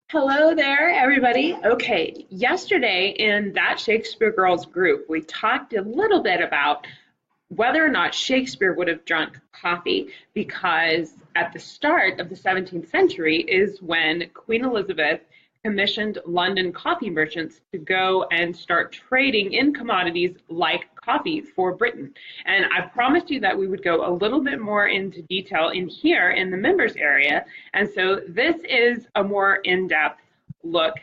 Hello there, everybody. Okay, yesterday in that Shakespeare Girls group, we talked a little bit about whether or not Shakespeare would have drunk coffee because at the start of the 17th century is when Queen Elizabeth commissioned London coffee merchants to go and start trading in commodities like coffee for Britain. And I promised you that we would go a little bit more into detail in here in the members area. And so this is a more in-depth look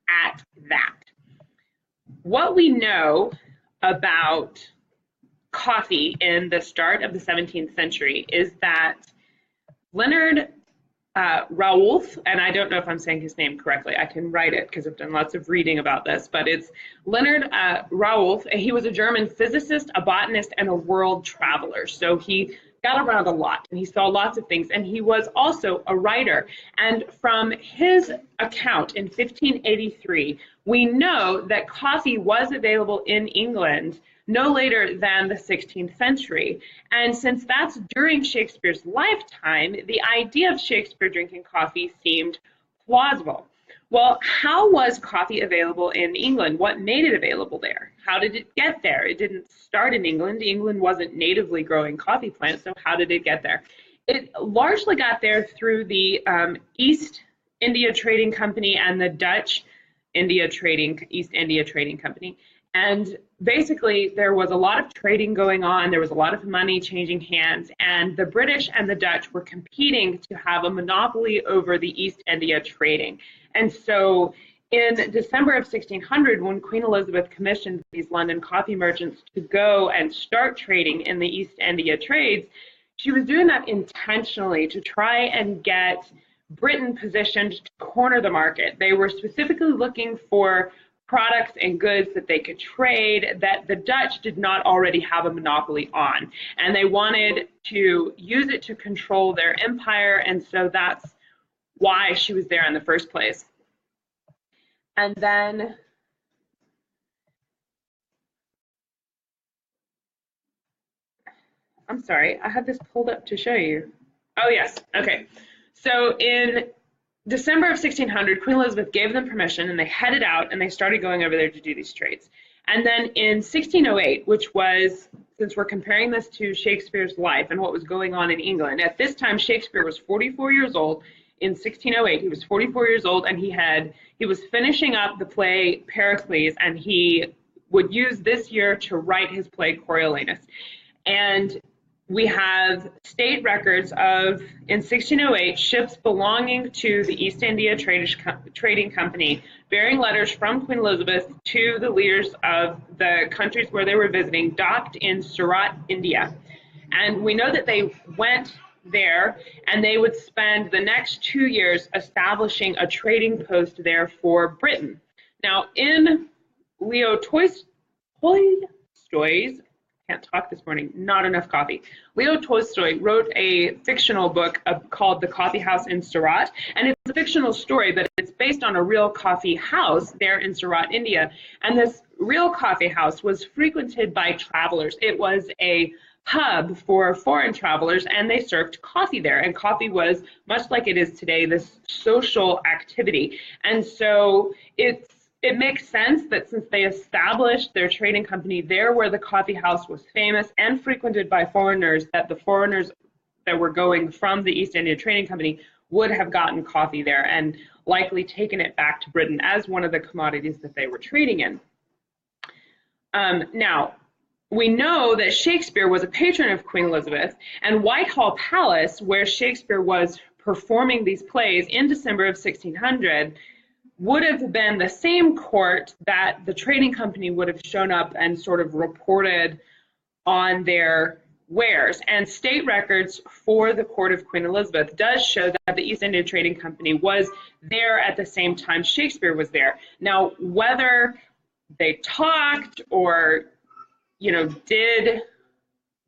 at that. What we know about coffee in the start of the 17th century is that Leonard Raoulf, and I don't know if I'm saying his name correctly. I can write it because I've done lots of reading about this, but it's Leonard Raoulf. He was a German physicist, a botanist, and a world traveler. So he got around a lot and he saw lots of things, and he was also a writer. And from his account in 1583, we know that coffee was available in England no later than the 16th century. And since that's during Shakespeare's lifetime, the idea of Shakespeare drinking coffee seemed plausible. Well, how was coffee available in England? What made it available there? How did it get there? It didn't start in England. England wasn't natively growing coffee plants, so how did it get there? It largely got there through the East India Trading Company and the Dutch East India Trading Company. And basically, there was a lot of trading going on. There was a lot of money changing hands, and the British and the Dutch were competing to have a monopoly over the East India trading. And so in December of 1600, when Queen Elizabeth commissioned these London coffee merchants to go and start trading in the East India trades, she was doing that intentionally to try and get Britain positioned to corner the market. They were specifically looking for products and goods that they could trade that the Dutch did not already have a monopoly on. And they wanted to use it to control their empire, and so that's why she was there in the first place. And then I'm sorry, I had this pulled up to show you. Oh yes, okay. So in December of 1600, Queen Elizabeth gave them permission and they headed out and they started going over there to do these trades. And then in 1608, which was, since we're comparing this to Shakespeare's life and what was going on in England, at this time Shakespeare was 44 years old. In 1608, he was 44 years old, and he was finishing up the play Pericles, and he would use this year to write his play Coriolanus. And we have state records of, in 1608, ships belonging to the East India Trading Company bearing letters from Queen Elizabeth to the leaders of the countries where they were visiting, docked in Surat, India. And we know that they went there and they would spend the next 2 years establishing a trading post there for Britain. Now, in Leo Tolstoy's, can't talk this morning, not enough coffee. Leo Tolstoy wrote a fictional book called The Coffee House in Surat, and it's a fictional story, but it's based on a real coffee house there in Surat, India. And this real coffee house was frequented by travelers. It was a hub for foreign travelers, and they served coffee there. And coffee was, much like it is today, this social activity. And so it makes sense that since they established their trading company there where the coffee house was famous and frequented by foreigners, that the foreigners that were going from the East India Trading Company would have gotten coffee there and likely taken it back to Britain as one of the commodities that they were trading in. Now, we know that Shakespeare was a patron of Queen Elizabeth, and Whitehall Palace, where Shakespeare was performing these plays in December of 1600, would have been the same court that the trading company would have shown up and sort of reported on their wares. And state records for the court of Queen Elizabeth does show that the East India Trading Company was there at the same time Shakespeare was there. Now, whether they talked or, did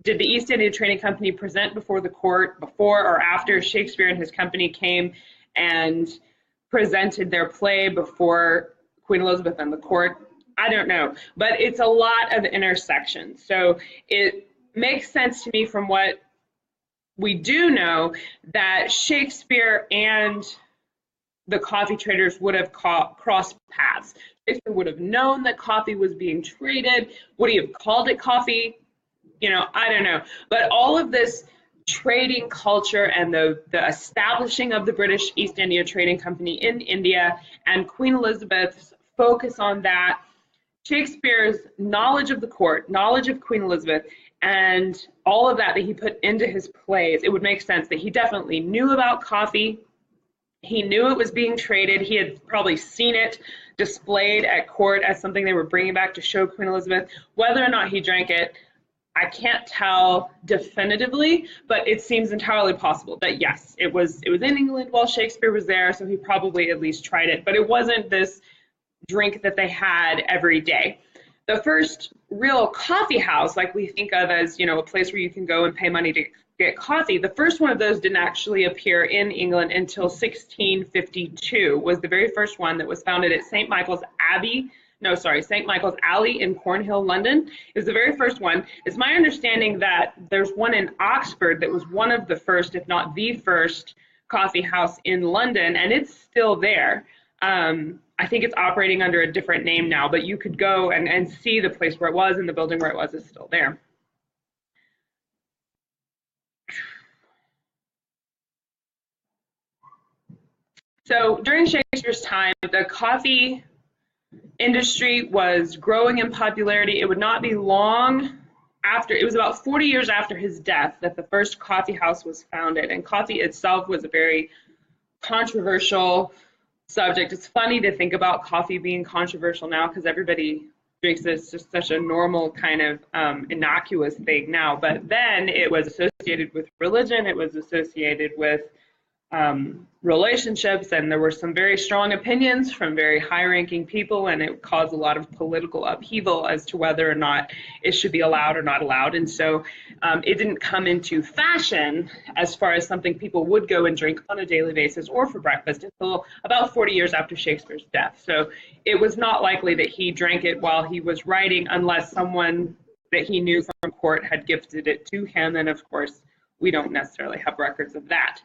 the East India Trading Company present before the court before or after Shakespeare and his company came and presented their play before Queen Elizabeth and the court, I don't know, but it's a lot of intersections. So it makes sense to me from what we do know that Shakespeare and the coffee traders would have crossed paths. Shakespeare would have known that coffee was being traded. Would he have called it coffee? You know, I don't know. But all of this trading culture and the establishing of the British East India Trading Company in India and Queen Elizabeth's focus on that, Shakespeare's knowledge of the court, knowledge of Queen Elizabeth, and all of that he put into his plays, it would make sense that he definitely knew about coffee. He knew it was being traded. He had probably seen it displayed at court as something they were bringing back to show Queen Elizabeth. Whether or not he drank it, I can't tell definitively, but it seems entirely possible that yes, it was in England while Shakespeare was there, so he probably at least tried it, but it wasn't this drink that they had every day. The first real coffee house, like we think of as, you know, a place where you can go and pay money to get coffee, the first one of those didn't actually appear in England until 1652, was the very first one that was founded at St. Michael's Alley in Cornhill, London. It was the very first one. It's my understanding that there's one in Oxford that was one of the first, if not the first, coffee house in London, and it's still there. I think it's operating under a different name now, but you could go and see the place where it was, and the building where it was is still there. So during Shakespeare's time, the coffee industry was growing in popularity. It would not be long after, it was about 40 years after his death, that the first coffee house was founded, and coffee itself was a very controversial subject. It's funny to think about coffee being controversial now because everybody drinks it. It's just such a normal kind of innocuous thing now, but then it was associated with religion, it was associated with relationships, and there were some very strong opinions from very high-ranking people, and it caused a lot of political upheaval as to whether or not it should be allowed or not allowed. And so it didn't come into fashion as far as something people would go and drink on a daily basis or for breakfast until about 40 years after Shakespeare's death. So it was not likely that he drank it while he was writing unless someone that he knew from court had gifted it to him, and of course we don't necessarily have records of that.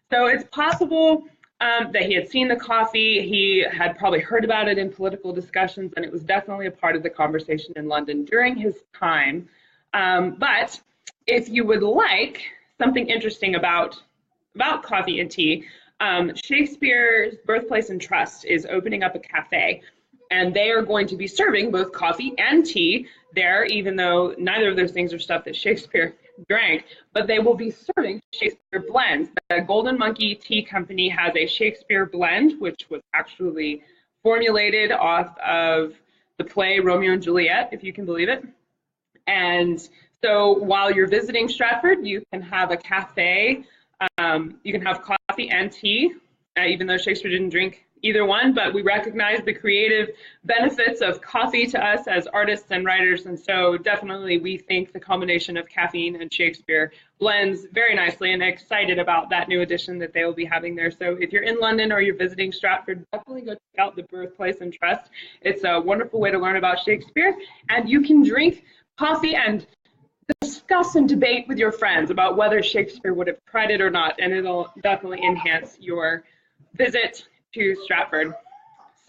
So it's possible that he had seen the coffee, he had probably heard about it in political discussions, and it was definitely a part of the conversation in London during his time. But if you would like something interesting about coffee and tea, Shakespeare's Birthplace and Trust is opening up a cafe, and they are going to be serving both coffee and tea there, even though neither of those things are stuff that Shakespeare drank, but they will be serving Shakespeare blends. The Golden Monkey Tea Company has a Shakespeare blend, which was actually formulated off of the play Romeo and Juliet, if you can believe it. And so while you're visiting Stratford, you can have a cafe, you can have coffee and tea, even though Shakespeare didn't drink either one, but we recognize the creative benefits of coffee to us as artists and writers, and so definitely we think the combination of caffeine and Shakespeare blends very nicely, and excited about that new edition that they will be having there. So if you're in London or you're visiting Stratford, definitely go check out the Birthplace and Trust. It's a wonderful way to learn about Shakespeare, and you can drink coffee and discuss and debate with your friends about whether Shakespeare would have tried it or not, and it'll definitely enhance your visit to Stratford.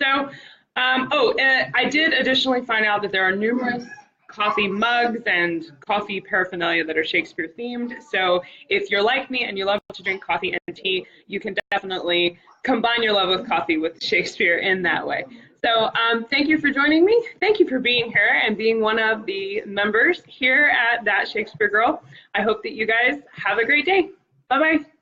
So, I did additionally find out that there are numerous coffee mugs and coffee paraphernalia that are Shakespeare themed. So if you're like me and you love to drink coffee and tea, you can definitely combine your love of coffee with Shakespeare in that way. So thank you for joining me. Thank you for being here and being one of the members here at That Shakespeare Girl. I hope that you guys have a great day. Bye-bye.